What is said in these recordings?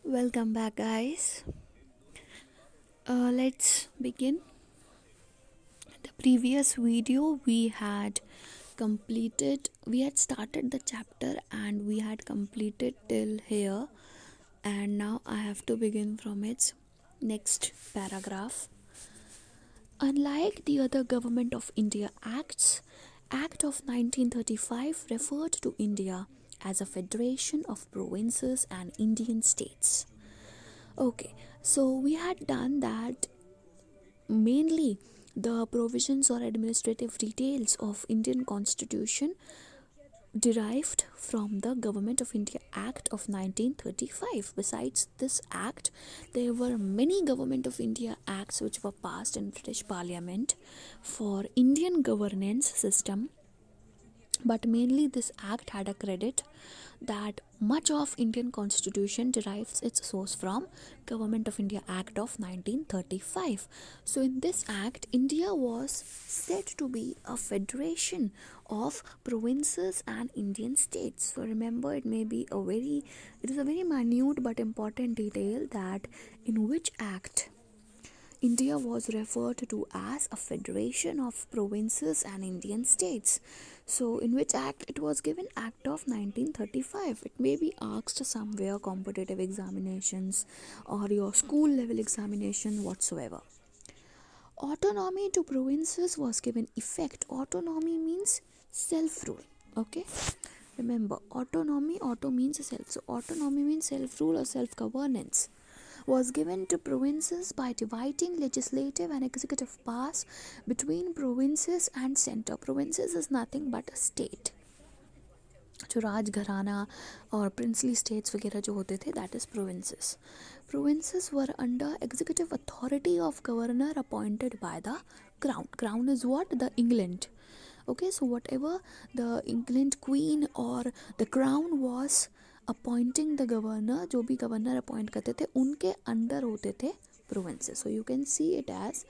Welcome back, guys. Let's begin. The previous video we had started the chapter and we had completed till here, and now I have to begin from its next paragraph. Unlike the other Government of India Acts, Act of 1935 referred to India as a federation of provinces and Indian states. Okay, so we had done that. Mainly, the provisions or administrative details of Indian Constitution derived from the Government of India Act of 1935. Besides this act, there were many Government of India Acts which were passed in British Parliament for Indian governance system, but mainly this act had a credit that much of Indian constitution derives its source from Government of India Act of 1935. So in this act, India was said to be a federation of provinces and Indian states. So remember, it is a very minute but important detail that in which act India was referred to as a federation of provinces and Indian states. So, in which act it was given? Act of 1935. It may be asked somewhere, competitive examinations or your school level examination whatsoever. Autonomy to provinces was given effect. Autonomy means self-rule. Okay. Remember, autonomy, auto means self. So, autonomy means self-rule or self-governance was given to provinces by dividing legislative and executive powers between provinces and center. Provinces is nothing but a state. जो राजघराना और princely states वगैरह जो होते थे, that is provinces. Provinces were under executive authority of governor appointed by the crown. Crown is what? The England. Okay, so whatever the England queen or the crown was appointing the governor, जो भी governor appoint करते थे उनके under होते थे provinces. So you can see it as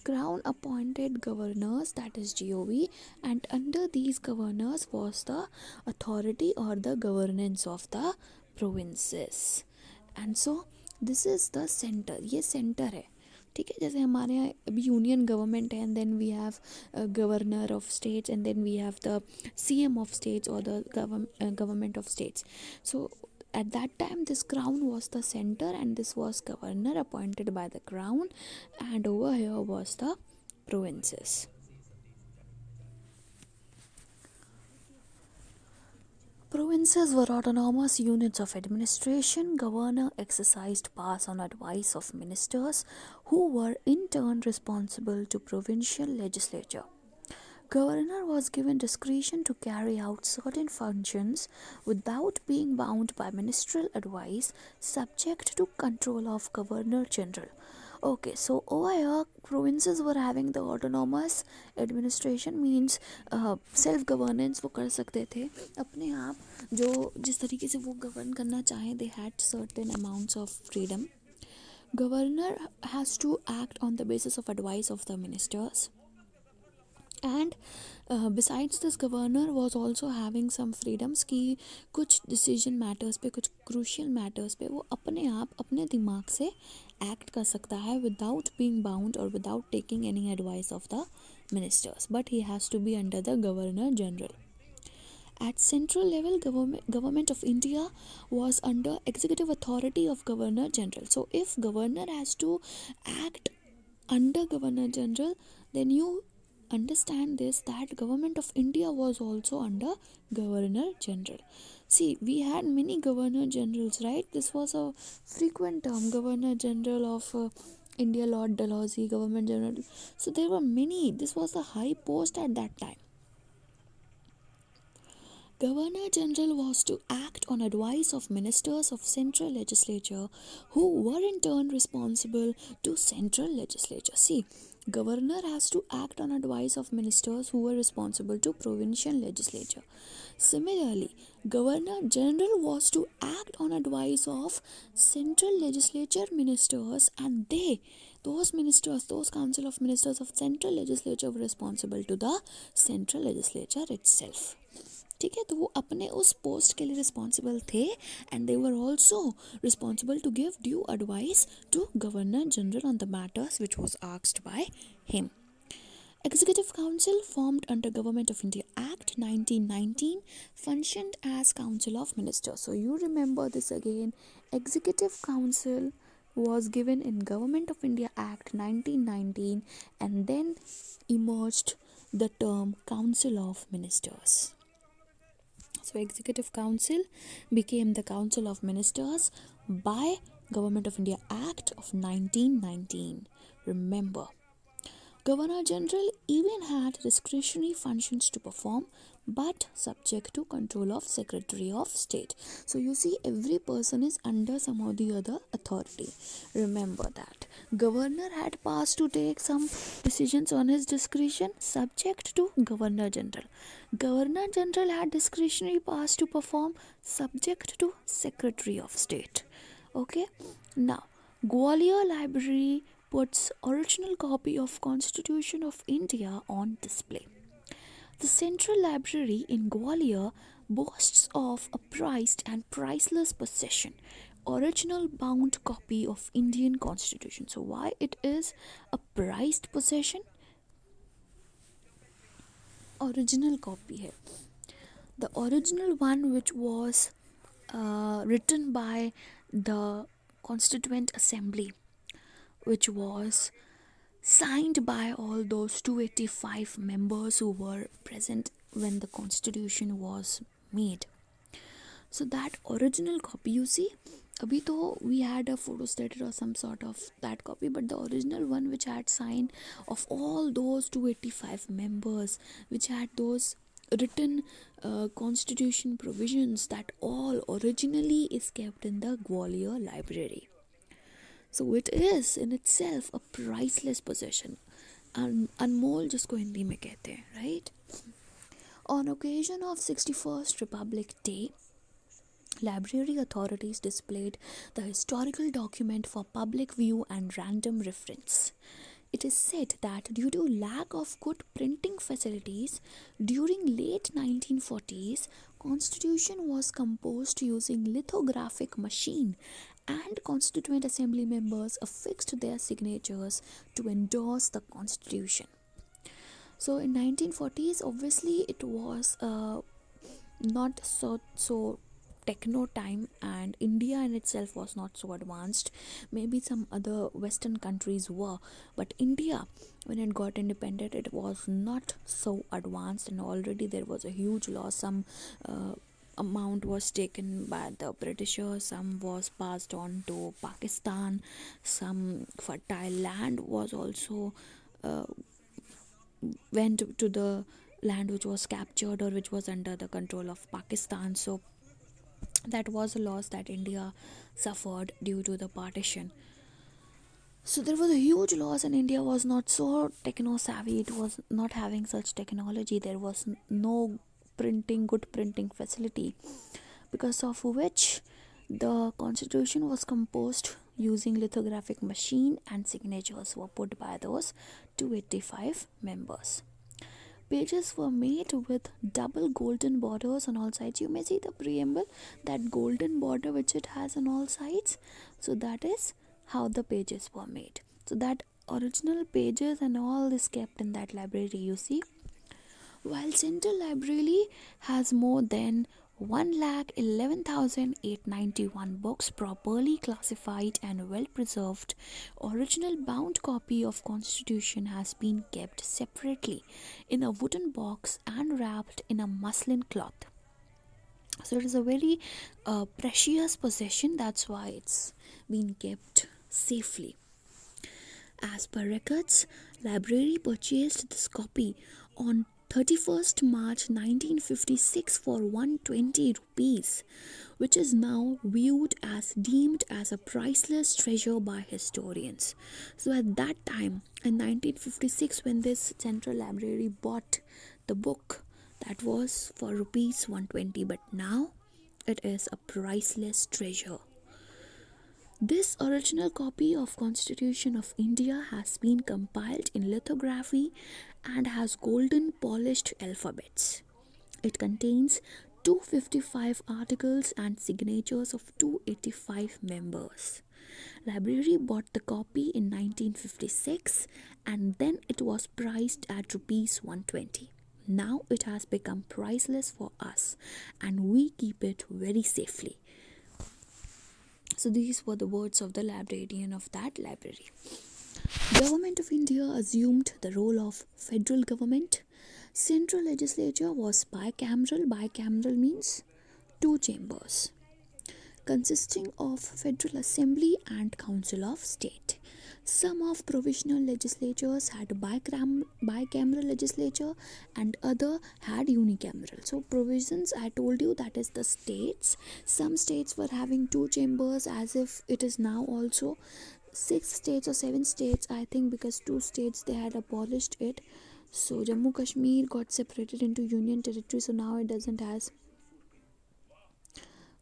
crown appointed governors, that is GOV, and under these governors was the authority or the governance of the provinces. And so this is the center. ये center है, ठीक है. जैसे हमारे यहाँ अभी union government है, and then we have governor of states, and then we have the CM of states और the government of states. So at that time this crown was the center and this was governor appointed by the crown, and over here was the provinces. Provinces were autonomous units of administration. Governor exercised powers on advice of ministers who were in turn responsible to provincial legislature. Governor was given discretion to carry out certain functions without being bound by ministerial advice, subject to control of Governor General. Okay, so over here provinces were having the autonomous administration, means self governance. वो कर सकते थे अपने आप, जो जिस तरीके से वो गवर्न करना चाहें. they had certain amounts of freedom. Governor has to act on the basis of advice of the ministers. And besides this, governor was also having some freedoms कि कुछ decision matters पे, कुछ crucial matters पे वो अपने आप अपने दिमाग से act कर सकता है without being bound or without taking any advice of the ministers, but he has to be under the governor general. At central level, government of India was under executive authority of governor general. So if governor has to act under governor general, then you understand this, that government of India was also under governor general. See, we had many governor generals, right? This was a frequent term, governor general of India, Lord Dalhousie, government general. So there were many. This was a high post at that time. Governor General was to act on advice of ministers of central legislature who were in turn responsible to central legislature. See, governor has to act on advice of ministers who were responsible to provincial legislature. Similarly, Governor General was to act on advice of central legislature ministers, and those ministers, those council of ministers of central legislature were responsible to the central legislature itself. ठीक है, तो वो अपने उस post के लिए responsible थे and they were also responsible to give due advice to governor general on the matters which was asked by him. Executive Council, formed under Government of India Act 1919, functioned as Council of Ministers. So you remember this again. Executive Council was given in Government of India Act 1919, and then emerged the term Council of Ministers. So Executive Council became the Council of Ministers by Government of India Act of 1919. Remember, Governor General even had discretionary functions to perform, but subject to control of Secretary of State. So you see, every person is under some or the other authority. Remember that. Governor had powers to take some decisions on his discretion, subject to Governor General. Governor General had discretionary powers to perform, subject to Secretary of State. Okay. Now, Gwalior Library puts original copy of Constitution of India on display. The Central Library in Gwalior boasts of a prized and priceless possession, original bound copy of Indian Constitution. So why it is a prized possession? Original copy है. The original one which was written by the Constituent Assembly, which was signed by all those 285 members who were present when the constitution was made. So that original copy, you see, abhi to we had a photostated or some sort of that copy, but the original one which had signed of all those 285 members, which had those written constitution provisions, that all originally is kept in the Gwalior Library. So it is in itself a priceless possession. अनमोल जिसको हिंदी में कहते हैं, right? On occasion of 61st Republic Day, library authorities displayed the historical document for public view and random reference. It is said that due to lack of good printing facilities during late 1940s, Constitution was composed using lithographic machine, and Constituent Assembly members affixed their signatures to endorse the Constitution. So in 1940s, obviously it was not so techno time, and India in itself was not so advanced. Maybe some other Western countries were, but India, when it got independent, it was not so advanced, and already there was a huge loss. Some amount was taken by the Britishers, some was passed on to Pakistan, some fertile land was also went to the land which was captured or which was under the control of Pakistan. So that was a loss that India suffered due to the partition. So there was a huge loss, and India was not so techno savvy. It was not having such technology. There was no good printing facility, because of which the constitution was composed using lithographic machine, and signatures were put by those 285 members. Pages were made with double golden borders on all sides. You may see the preamble, that golden border which it has on all sides. So that is how the pages were made. So that original pages and all is kept in that library, you see. While Central Library has more than 1,11,891 books properly classified and well preserved, original bound copy of Constitution has been kept separately in a wooden box and wrapped in a muslin cloth. So it is a very precious possession, that's why it's been kept safely. As per records, library purchased this copy on 31st March 1956 for 120 rupees, which is now deemed as a priceless treasure by historians. So at that time, in 1956, when this Central Library bought the book, that was for rupees 120, but now it is a priceless treasure. This original copy of Constitution of India has been compiled in lithography and has golden polished alphabets. It contains 255 articles and signatures of 285 members. Library bought the copy in 1956 and then it was priced at rupees 120. Now it has become priceless for us and we keep it very safely. So these were the words of the librarian of that library. Government of India assumed the role of federal government. Central legislature was bicameral. Bicameral means two chambers, consisting of Federal Assembly and Council of State. Some of provisional legislatures had bicameral legislature and other had unicameral. So provisions, I told you, that is the states. Some states were having two chambers, as if it is now also 6 states or 7 states, I think, because 2 states they had abolished it. So Jammu Kashmir got separated into union territory, so now it doesn't has.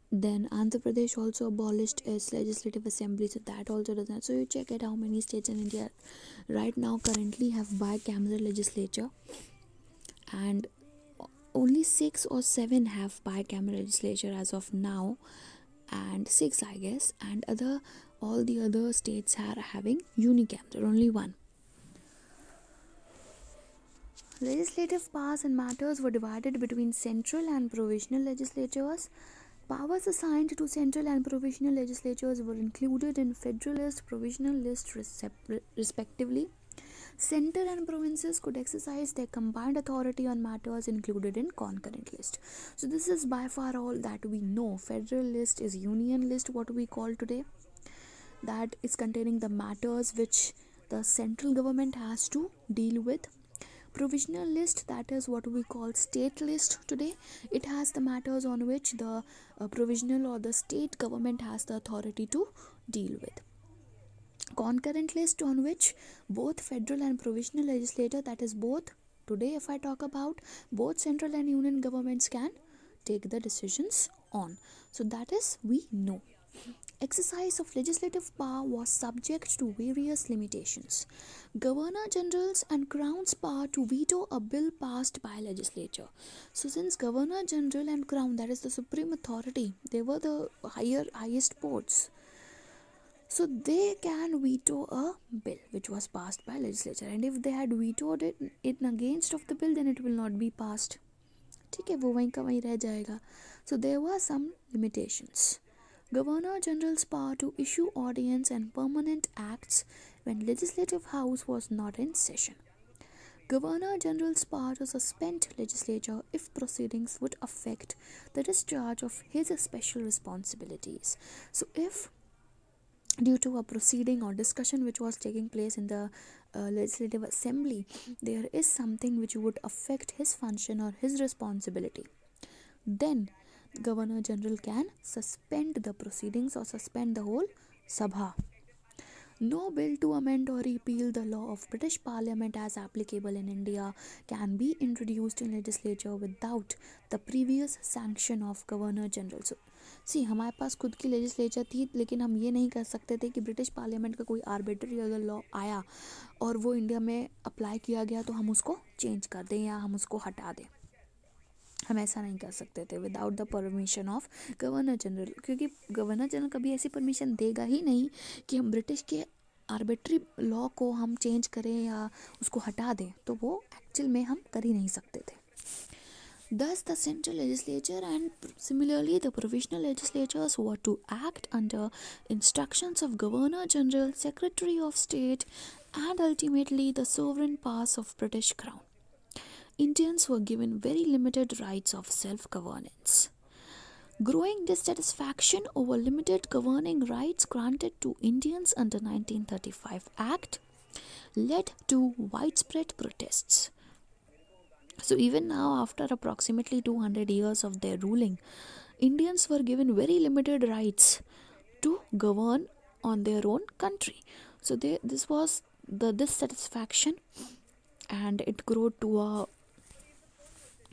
Then Andhra Pradesh also abolished its legislative assembly, so that also doesn't. So you check it how many states in India right now currently have bicameral legislature, and only 6 or 7 have bicameral legislature as of now, and 6 I guess, and all the other states are having unicameral, only one. Legislative powers and matters were divided between central and provisional legislatures. Powers assigned to central and provisional legislatures were included in Federal List, Provisional List respectively. Centre and provinces could exercise their combined authority on matters included in concurrent list. So this is by far all that we know. Federal List is Union List, what we call today. That is containing the matters which the central government has to deal with. Provisional list, that is what we call state list today. It has the matters on which the provisional or the state government has the authority to deal with. Concurrent list, on which both federal and provisional legislature, that is both today, if I talk about, both central and union governments can take the decisions on. So that is we know. Exercise of legislative power was subject to various limitations. Governor General's and Crown's power to veto a bill passed by legislature. So since Governor General and Crown, that is the supreme authority, they were the highest boards. So they can veto a bill which was passed by legislature, and if they had vetoed it in against of the bill, then it will not be passed. ठीक है, वो वहीं का वहीं रह जाएगा. So there were some limitations. Governor General's power to issue ordinance and permanent acts when legislative house was not in session. Governor General's power to suspend legislature if proceedings would affect the discharge of his special responsibilities. So if due to a proceeding or discussion which was taking place in the legislative assembly, there is something which would affect his function or his responsibility, then Governor General can suspend the proceedings or suspend the whole Sabha. No bill to amend or repeal the law of British Parliament as applicable in India can be introduced in legislature without the previous sanction of Governor General. So, सी हमारे पास खुद की legislature थी, लेकिन हम ये नहीं कर सकते थे कि ब्रिटिश पार्लियामेंट का कोई आर्बिट्री अगर लॉ आया और वो इंडिया में अप्लाई किया गया तो हम उसको चेंज कर दें या हम उसको हटा दें. हम ऐसा नहीं कर सकते थे without the permission of governor general, क्योंकि गवर्नर जनरल कभी ऐसी परमिशन देगा ही नहीं कि हम ब्रिटिश के आर्बिट्री लॉ को हम चेंज करें या उसको हटा दें, तो वो एक्चुअल में हम कर ही नहीं सकते थे. Thus, the central legislature and similarly the provisional legislatures were to act under instructions of Governor General, Secretary of State, and ultimately the sovereign powers of British Crown. Indians were given very limited rights of self-governance. Growing dissatisfaction over limited governing rights granted to Indians under 1935 Act led to widespread protests. So even now, after approximately 200 years of their ruling, Indians were given very limited rights to govern on their own country. So this was the dissatisfaction, and it grew to a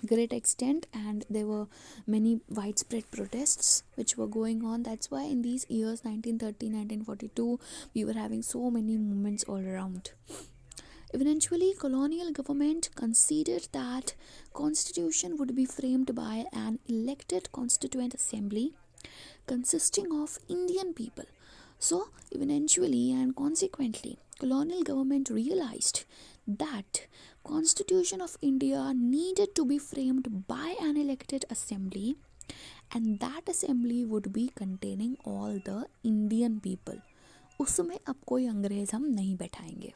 great extent, and there were many widespread protests which were going on. That's why in these years 1930, 1942, we were having so many movements all around. Eventually, colonial government considered that constitution would be framed by an elected constituent assembly consisting of Indian people. So, eventually and consequently, colonial government realized that Constitution of India needed to be framed by an elected assembly, and that assembly would be containing all the Indian people. उसमें अब कोई अंग्रेज हम नहीं बैठाएंगे.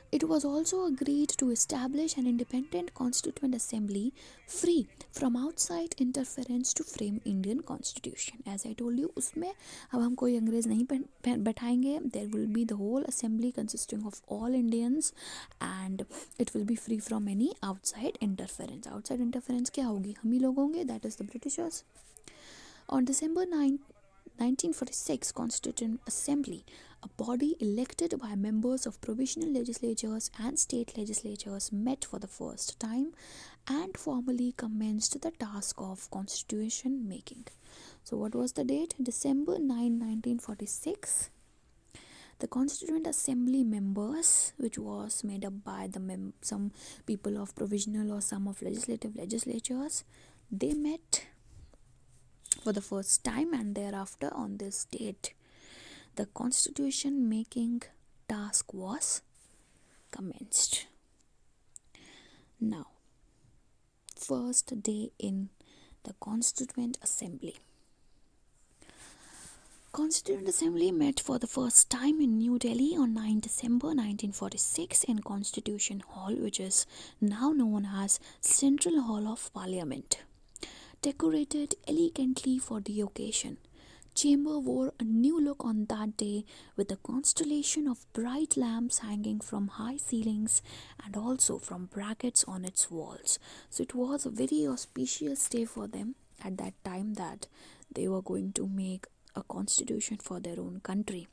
It was also agreed to establish an independent constituent assembly free from outside interference to frame Indian constitution. As I told you, उसमें अब हम कोई अंग्रेज नहीं बैठाएंगे. There will be the whole assembly consisting of all Indians and it will be free from any outside interference. Outside interference क्या होगी? हम ही लोग होंगे, that is the Britishers. On December 9, 1946 Constituent Assembly, a body elected by members of provisional legislatures and state legislatures, met for the first time and formally commenced the task of constitution making. So what was the date? December 9, 1946. The Constituent Assembly members, which was made up by some people of provisional or some of legislative legislatures, they met for the first time, and thereafter on this date the constitution making task was commenced. Now, first day in the Constituent Assembly. Constituent Assembly met for the first time in New Delhi on 9 December 1946 in Constitution Hall, which is now known as Central Hall of Parliament. Decorated elegantly for the occasion, chamber wore a new look on that day with a constellation of bright lamps hanging from high ceilings and also from brackets on its walls. So it was a very auspicious day for them at that time that they were going to make a constitution for their own country.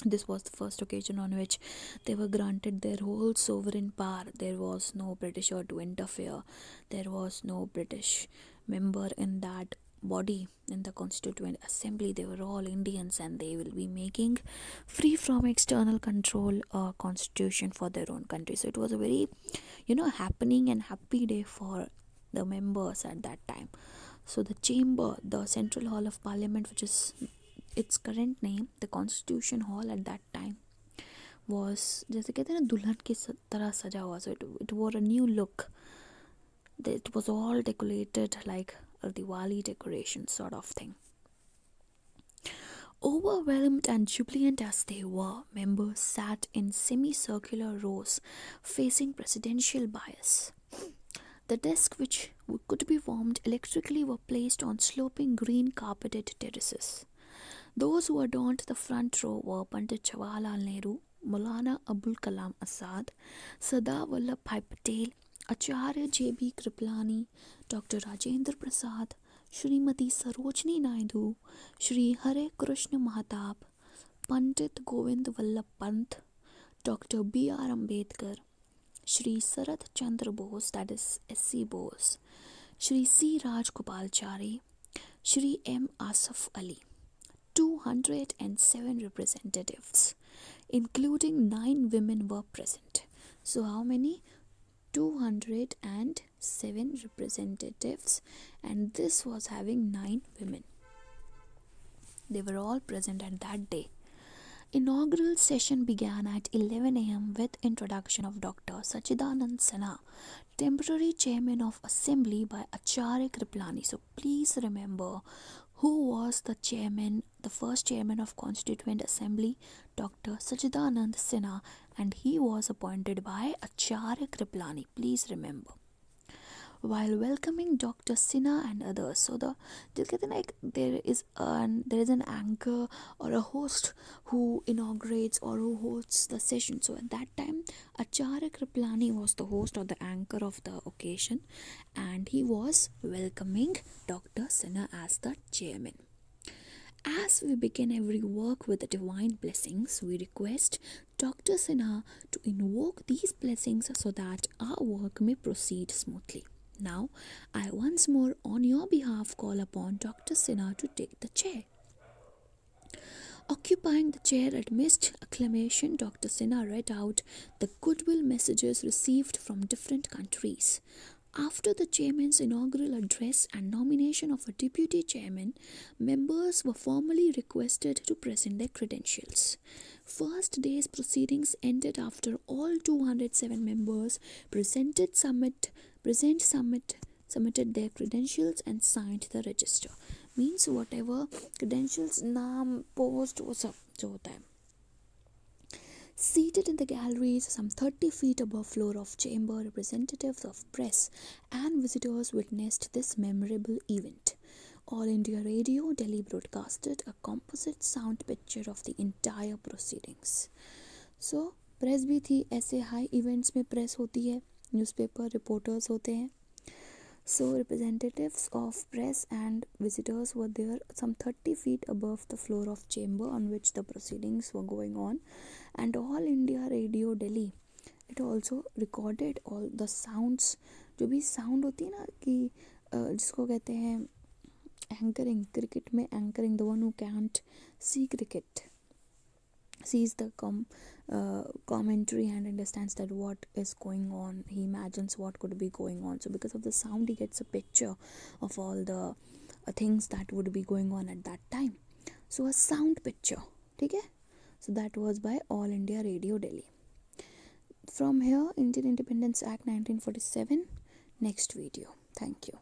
This was the first occasion on which they were granted their whole sovereign power. There was no Britisher to interfere. There was no British member in that body, in the Constituent Assembly. They were all Indians and they will be making free from external control a constitution for their own country. So it was a very, happening and happy day for the members at that time. So the chamber, the Central Hall of Parliament, which is its current name, the Constitution Hall at that time, was जैसे कहते हैं ना दुल्हन की तरह सजा हुआ. So it wore a new look. It was all decorated like a Diwali decoration sort of thing. Overwhelmed and jubilant as they were, members sat in semicircular rows facing presidential bias. The desks, which could be warmed electrically, were placed on sloping green carpeted terraces. Those who adorned the front row were Pandit Jawaharlal Nehru, Maulana Abul Kalam Azad, Sardar Vallabhbhai Patel, Acharya J.B. Kripalani, Dr. Rajendra Prasad, Srimati Sarojini Naidu, Shri Hare Krishna Mahatab, Pandit Govind Vallabh Pant, Dr. B.R. Ambedkar, Shri Sarath Chandra Bose, that is S.C. Bose, Shri C. Rajgopalachari, Shri M. Asaf Ali. 207 representatives, including 9 women, were present. So how many? 207 representatives, and this was having 9 women. They were all present at that day. Inaugural session began at 11 a.m. with introduction of Dr. Sachidanand Sinha, temporary chairman of assembly, by Acharya Kripalani. So please remember who was the chairman, the first chairman of Constituent Assembly, Dr. Sachidanand Sinha, and he was appointed by Acharya Kripalani. Please remember. While welcoming Dr. Sinha and others, so there is an anchor or a host who inaugurates or who hosts the session. So at that time, Acharya Kripalani was the host or the anchor of the occasion, and he was welcoming Dr. Sinha as the chairman. As we begin every work with the divine blessings, we request Dr. Sinha to invoke these blessings so that our work may proceed smoothly. Now, I once more on your behalf call upon Dr. Sinha to take the chair. Occupying the chair amidst acclamation, Dr. Sinha read out the goodwill messages received from different countries. After the chairman's inaugural address and nomination of a deputy chairman, members were formally requested to present their credentials. First day's proceedings ended after all 207 members submitted their credentials and signed the register. Means whatever credentials, नाम, post, वो सब जो होता है. Seated in the galleries, some 30 feet above floor of chamber, representatives of press and visitors witnessed this memorable event. All India Radio Delhi broadcasted a composite sound picture of the entire proceedings. So, press भी थी. ऐसे high events में press होती है, newspaper reporters होते हैं. So representatives of press and visitors were there some 30 feet above the floor of chamber on which the proceedings were going on, and All India Radio Delhi, it also recorded all the sounds. जो भी sound होती है ना कि जिसको कहते हैं anchoring, cricket में anchoring, the one who can't see cricket sees the commentary and understands that what is going on. He imagines what could be going on. So because of the sound, he gets a picture of all the things that would be going on at that time. So a sound picture. Okay? So that was by All India Radio Delhi. From here, Indian Independence Act 1947. Next video. Thank you.